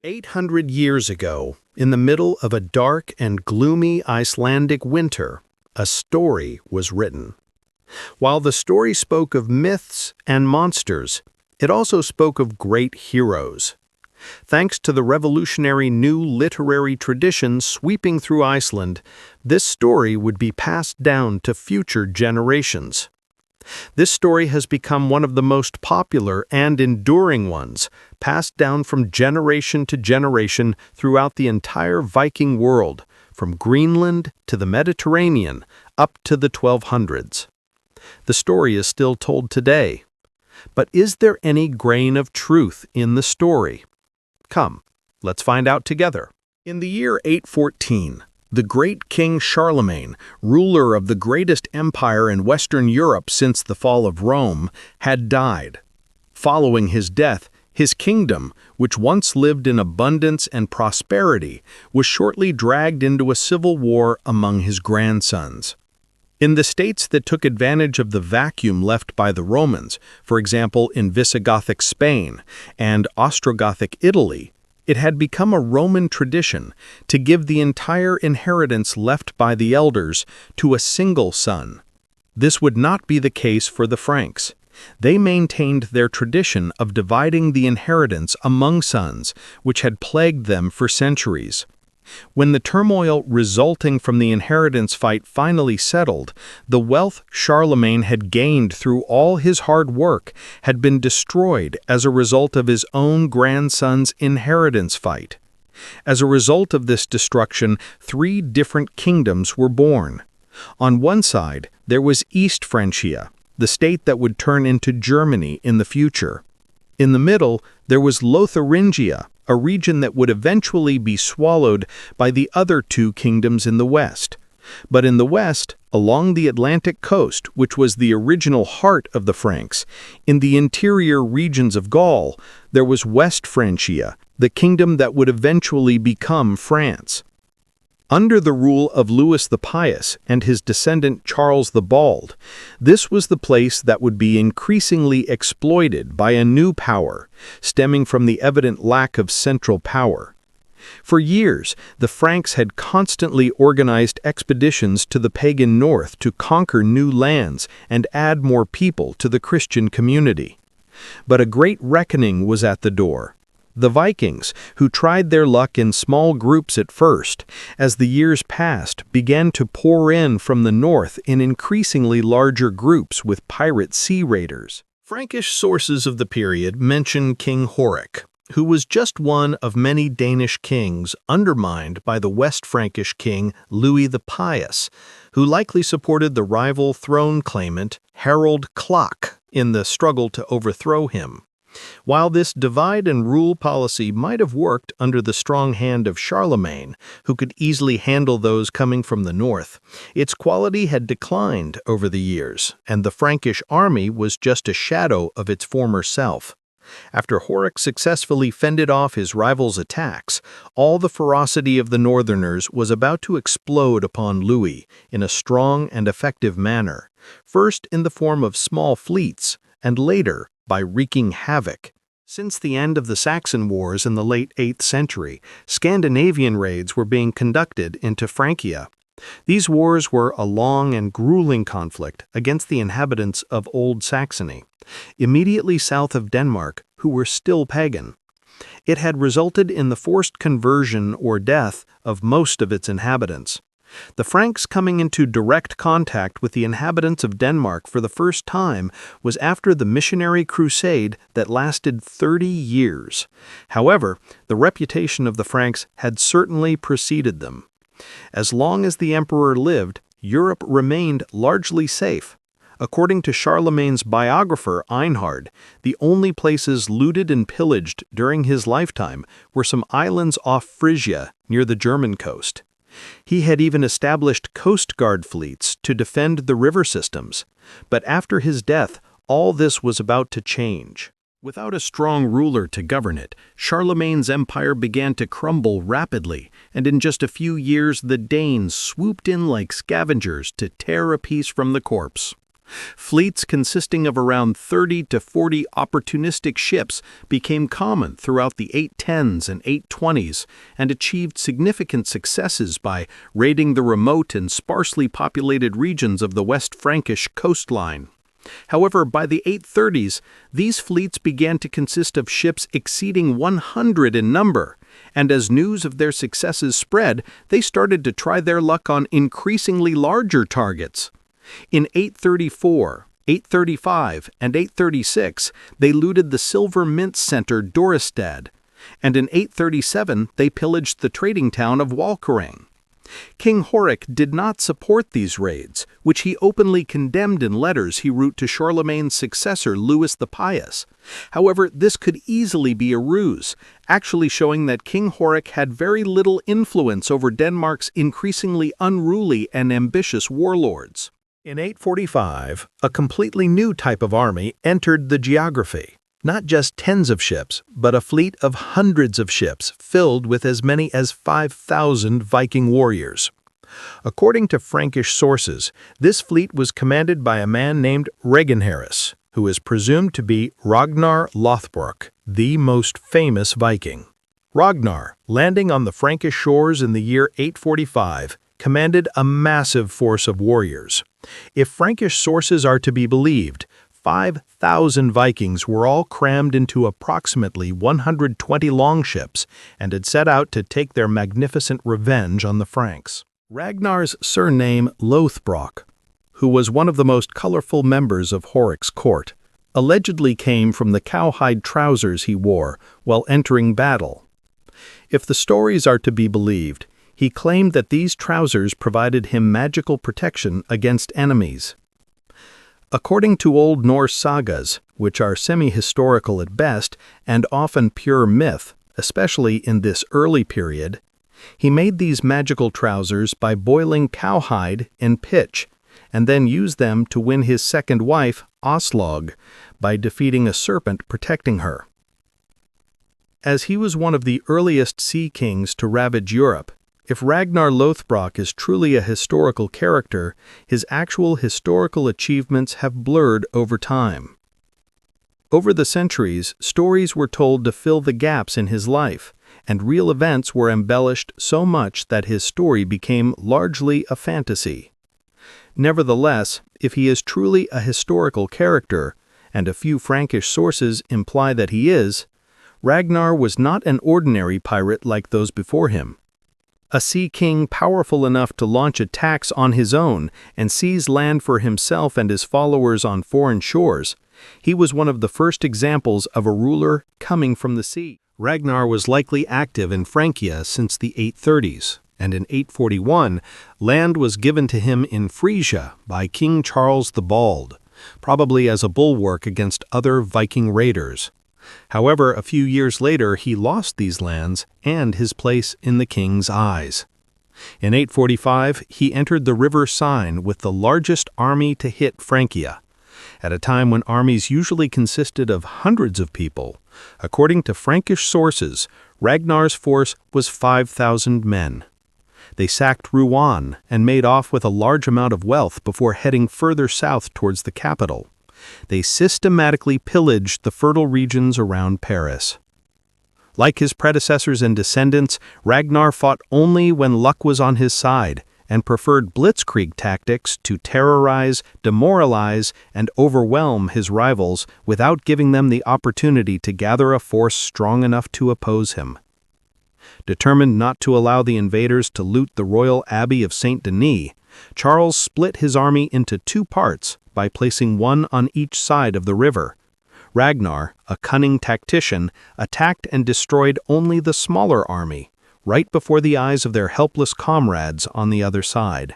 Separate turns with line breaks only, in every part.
800 years ago, in the middle of a dark and gloomy Icelandic winter, a story was written. While the story spoke of myths and monsters, it also spoke of great heroes. Thanks to the revolutionary new literary tradition sweeping through Iceland, this story would be passed down to future generations. This story has become one of the most popular and enduring ones, passed down from generation to generation throughout the entire Viking world, from Greenland to the Mediterranean, up to the 1200s. The story is still told today. But is there any grain of truth in the story? Come, let's find out together. In the year 814, the great King Charlemagne, ruler of the greatest empire in Western Europe since the fall of Rome, had died. Following his death, his kingdom, which once lived in abundance and prosperity, was shortly dragged into a civil war among his grandsons. In the states that took advantage of the vacuum left by the Romans, for example in Visigothic Spain and Ostrogothic Italy, it had become a Roman tradition to give the entire inheritance left by the elders to a single son. This would not be the case for the Franks. They maintained their tradition of dividing the inheritance among sons, which had plagued them for centuries. When the turmoil resulting from the inheritance fight finally settled, the wealth Charlemagne had gained through all his hard work had been destroyed as a result of his own grandson's inheritance fight. As a result of this destruction, 3 different kingdoms were born. On one side, there was East Francia, the state that would turn into Germany in the future. In the middle, there was Lotharingia, a region that would eventually be swallowed by the other 2 kingdoms in the west. But in the west, along the Atlantic coast, which was the original heart of the Franks, in the interior regions of Gaul, there was West Francia, the kingdom that would eventually become France. Under the rule of Louis the Pious and his descendant Charles the Bald, this was the place that would be increasingly exploited by a new power, stemming from the evident lack of central power. For years, the Franks had constantly organized expeditions to the pagan north to conquer new lands and add more people to the Christian community. But a great reckoning was at the door. The Vikings, who tried their luck in small groups at first, as the years passed, began to pour in from the north in increasingly larger groups with pirate sea raiders. Frankish sources of the period mention King Horik, who was just one of many Danish kings undermined by the West Frankish king Louis the Pious, who likely supported the rival throne claimant Harald Klak in the struggle to overthrow him. While this divide-and-rule policy might have worked under the strong hand of Charlemagne, who could easily handle those coming from the north, its quality had declined over the years, and the Frankish army was just a shadow of its former self. After Horik successfully fended off his rivals' attacks, all the ferocity of the Northerners was about to explode upon Louis in a strong and effective manner, first in the form of small fleets, and later by wreaking havoc. Since the end of the Saxon Wars in the late 8th century, Scandinavian raids were being conducted into Francia. These wars were a long and grueling conflict against the inhabitants of Old Saxony, immediately south of Denmark, who were still pagan. It had resulted in the forced conversion or death of most of its inhabitants. The Franks coming into direct contact with the inhabitants of Denmark for the first time was after the missionary crusade that lasted 30 years. However, the reputation of the Franks had certainly preceded them. As long as the emperor lived, Europe remained largely safe. According to Charlemagne's biographer Einhard, the only places looted and pillaged during his lifetime were some islands off Frisia near the German coast. He had even established Coast Guard fleets to defend the river systems. But after his death, all this was about to change. Without a strong ruler to govern it, Charlemagne's empire began to crumble rapidly, and in just a few years the Danes swooped in like scavengers to tear a piece from the corpse. Fleets consisting of around 30 to 40 opportunistic ships became common throughout the 810s and 820s and achieved significant successes by raiding the remote and sparsely populated regions of the West Frankish coastline. However, by the 830s, these fleets began to consist of ships exceeding 100 in number, and as news of their successes spread, they started to try their luck on increasingly larger targets. In 834, 835, and 836, they looted the silver mint center Dorestad, and in 837 they pillaged the trading town of Walcheren. King Horik did not support these raids, which he openly condemned in letters he wrote to Charlemagne's successor Louis the Pious. However, this could easily be a ruse, actually showing that King Horik had very little influence over Denmark's increasingly unruly and ambitious warlords. In 845, a completely new type of army entered the geography. Not just tens of ships, but a fleet of hundreds of ships filled with as many as 5,000 Viking warriors. According to Frankish sources, this fleet was commanded by a man named Ragnar, who is presumed to be Ragnar Lothbrok, the most famous Viking. Ragnar, landing on the Frankish shores in the year 845, commanded a massive force of warriors. If Frankish sources are to be believed, 5,000 Vikings were all crammed into approximately 120 longships and had set out to take their magnificent revenge on the Franks. Ragnar's surname Lothbrok, who was one of the most colorful members of Horik's court, allegedly came from the cowhide trousers he wore while entering battle. If the stories are to be believed, he claimed that these trousers provided him magical protection against enemies. According to Old Norse sagas, which are semi-historical at best and often pure myth, especially in this early period, he made these magical trousers by boiling cowhide in pitch, and then used them to win his second wife, Aslog, by defeating a serpent protecting her. As he was one of the earliest sea kings to ravage Europe, if Ragnar Lothbrok is truly a historical character, his actual historical achievements have blurred over time. Over the centuries, stories were told to fill the gaps in his life, and real events were embellished so much that his story became largely a fantasy. Nevertheless, if he is truly a historical character, and a few Frankish sources imply that he is, Ragnar was not an ordinary pirate like those before him. A sea king powerful enough to launch attacks on his own and seize land for himself and his followers on foreign shores, he was one of the first examples of a ruler coming from the sea. Ragnar was likely active in Francia since the 830s, and in 841, land was given to him in Frisia by King Charles the Bald, probably as a bulwark against other Viking raiders. However, a few years later he lost these lands and his place in the king's eyes. In 845, he entered the River Seine with the largest army to hit Francia. At a time when armies usually consisted of hundreds of people, according to Frankish sources, Ragnar's force was 5,000 men. They sacked Rouen and made off with a large amount of wealth before heading further south towards the capital. They systematically pillaged the fertile regions around Paris. Like his predecessors and descendants, Ragnar fought only when luck was on his side and preferred blitzkrieg tactics to terrorize, demoralize, and overwhelm his rivals without giving them the opportunity to gather a force strong enough to oppose him. Determined not to allow the invaders to loot the royal abbey of Saint Denis, Charles split his army into two parts by placing one on each side of the river. Ragnar, a cunning tactician, attacked and destroyed only the smaller army, right before the eyes of their helpless comrades on the other side.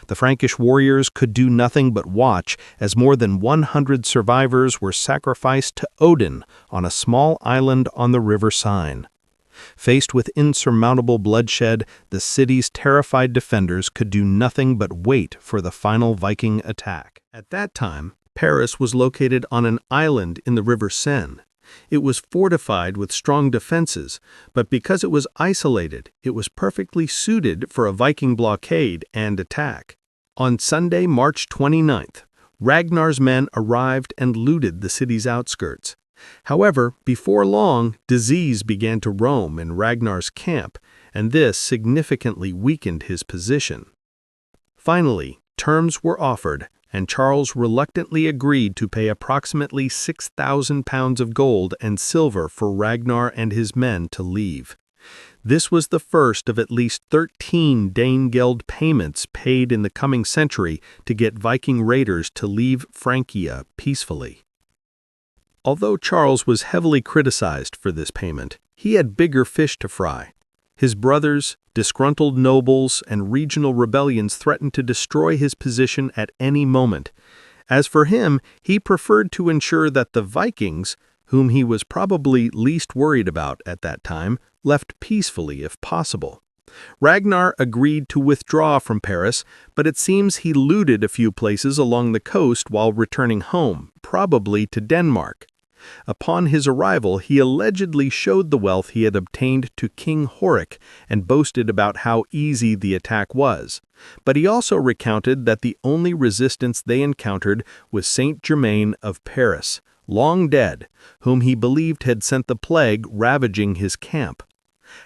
The Frankish warriors could do nothing but watch as more than 100 survivors were sacrificed to Odin on a small island on the River Seine. Faced with insurmountable bloodshed, the city's terrified defenders could do nothing but wait for the final Viking attack. At that time, Paris was located on an island in the River Seine. It was fortified with strong defenses, but because it was isolated, it was perfectly suited for a Viking blockade and attack. On Sunday, March 29th, Ragnar's men arrived and looted the city's outskirts. However, before long, disease began to roam in Ragnar's camp, and this significantly weakened his position. Finally, terms were offered, and Charles reluctantly agreed to pay approximately 6,000 pounds of gold and silver for Ragnar and his men to leave. This was the first of at least 13 Danegeld payments paid in the coming century to get Viking raiders to leave Francia peacefully. Although Charles was heavily criticized for this payment, he had bigger fish to fry. His brothers, disgruntled nobles, and regional rebellions threatened to destroy his position at any moment. As for him, he preferred to ensure that the Vikings, whom he was probably least worried about at that time, left peacefully if possible. Ragnar agreed to withdraw from Paris, but it seems he looted a few places along the coast while returning home, probably to Denmark. Upon his arrival, he allegedly showed the wealth he had obtained to King Horik and boasted about how easy the attack was. But he also recounted that the only resistance they encountered was Saint Germain of Paris, long dead, whom he believed had sent the plague ravaging his camp.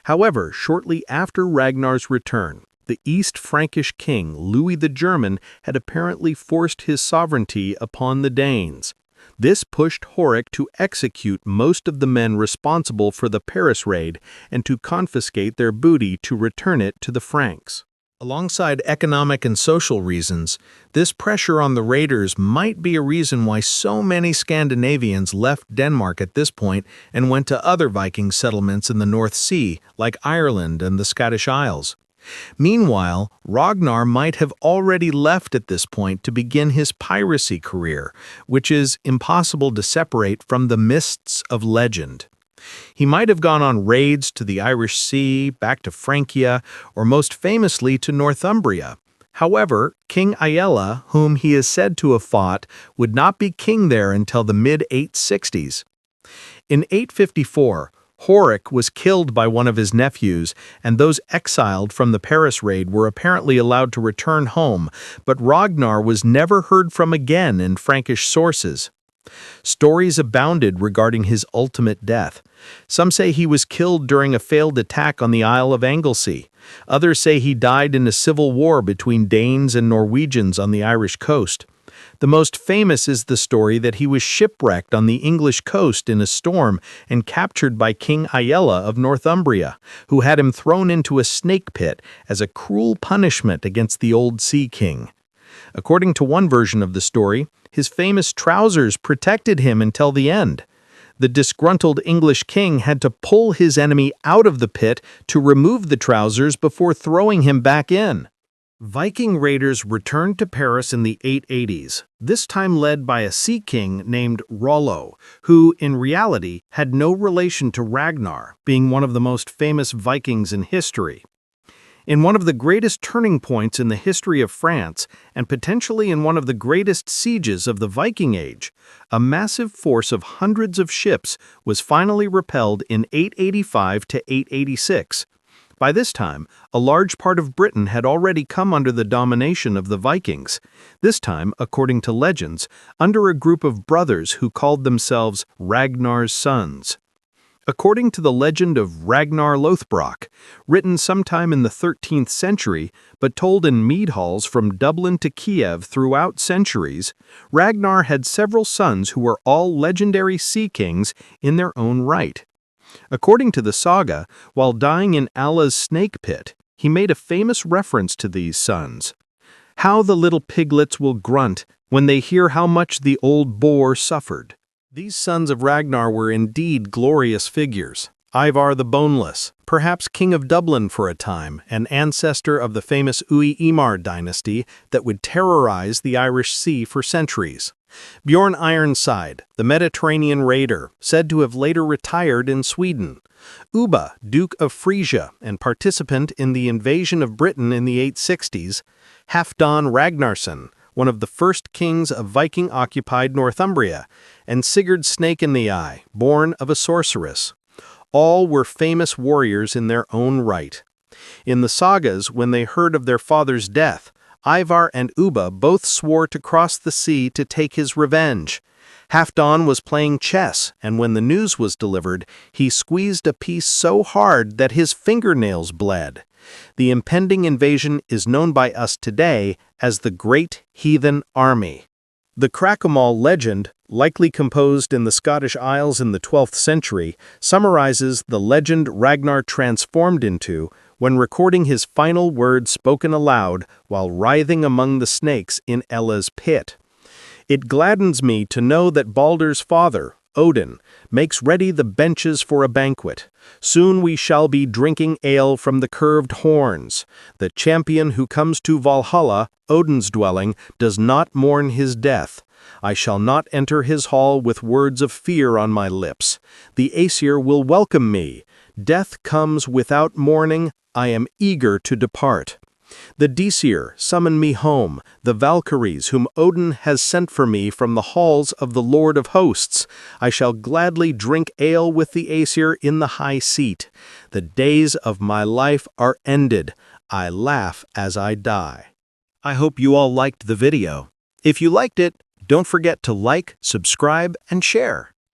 However, shortly after Ragnar's return, the East Frankish king, Louis the German, had apparently forced his sovereignty upon the Danes. This pushed Horik to execute most of the men responsible for the Paris raid and to confiscate their booty to return it to the Franks. Alongside economic and social reasons, this pressure on the raiders might be a reason why so many Scandinavians left Denmark at this point and went to other Viking settlements in the North Sea, like Ireland and the Scottish Isles. Meanwhile, Ragnar might have already left at this point to begin his piracy career, which is impossible to separate from the mists of legend. He might have gone on raids to the Irish Sea, back to Francia, or most famously to Northumbria. However, King Aella, whom he is said to have fought, would not be king there until the mid-860s. In 854, Horik was killed by one of his nephews, and those exiled from the Paris raid were apparently allowed to return home, but Ragnar was never heard from again in Frankish sources. Stories abounded regarding his ultimate death. Some say he was killed during a failed attack on the Isle of Anglesey. Others say he died in a civil war between Danes and Norwegians on the Irish coast. The most famous is the story that he was shipwrecked on the English coast in a storm and captured by King Aella of Northumbria, who had him thrown into a snake pit as a cruel punishment against the old sea king. According to one version of the story, his famous trousers protected him until the end. The disgruntled English king had to pull his enemy out of the pit to remove the trousers before throwing him back in. Viking raiders returned to Paris in the 880s, this time led by a sea king named Rollo, who, in reality, had no relation to Ragnar, being one of the most famous Vikings in history. In one of the greatest turning points in the history of France, and potentially in one of the greatest sieges of the Viking Age, a massive force of hundreds of ships was finally repelled in 885 to 886. By this time, a large part of Britain had already come under the domination of the Vikings, this time, according to legends, under a group of brothers who called themselves Ragnar's sons. According to the legend of Ragnar Lothbrok, written sometime in the 13th century but told in mead halls from Dublin to Kiev throughout centuries, Ragnar had several sons who were all legendary sea kings in their own right. According to the saga, while dying in Ella's snake pit, he made a famous reference to these sons. "How the little piglets will grunt when they hear how much the old boar suffered." These sons of Ragnar were indeed glorious figures. Ivar the Boneless, perhaps king of Dublin for a time, an ancestor of the famous Uí-Ímar dynasty that would terrorize the Irish Sea for centuries. Bjorn Ironside, the Mediterranean raider, said to have later retired in Sweden. Ubba, Duke of Frisia and participant in the invasion of Britain in the 860s. Halfdan Ragnarsson, one of the first kings of Viking-occupied Northumbria, and Sigurd Snake in the Eye, born of a sorceress. All were famous warriors in their own right. In the sagas, when they heard of their father's death, Ivar and Ubba both swore to cross the sea to take his revenge. Halfdan was playing chess, and when the news was delivered, he squeezed a piece so hard that his fingernails bled. The impending invasion is known by us today as the Great Heathen Army. The Cracomal legend, likely composed in the Scottish Isles in the 12th century, summarizes the legend Ragnar transformed into when recording his final words spoken aloud while writhing among the snakes in Ella's pit. It gladdens me to know that Baldur's father, Odin, makes ready the benches for a banquet. Soon we shall be drinking ale from the curved horns. The champion who comes to Valhalla, Odin's dwelling, does not mourn his death. I shall not enter his hall with words of fear on my lips. The Aesir will welcome me. Death comes without mourning. I am eager to depart. The Disir summon me home, the Valkyries whom Odin has sent for me from the halls of the Lord of Hosts. I shall gladly drink ale with the Aesir in the high seat. The days of my life are ended. I laugh as I die. I hope you all liked the video. If you liked it, don't forget to like, subscribe, and share.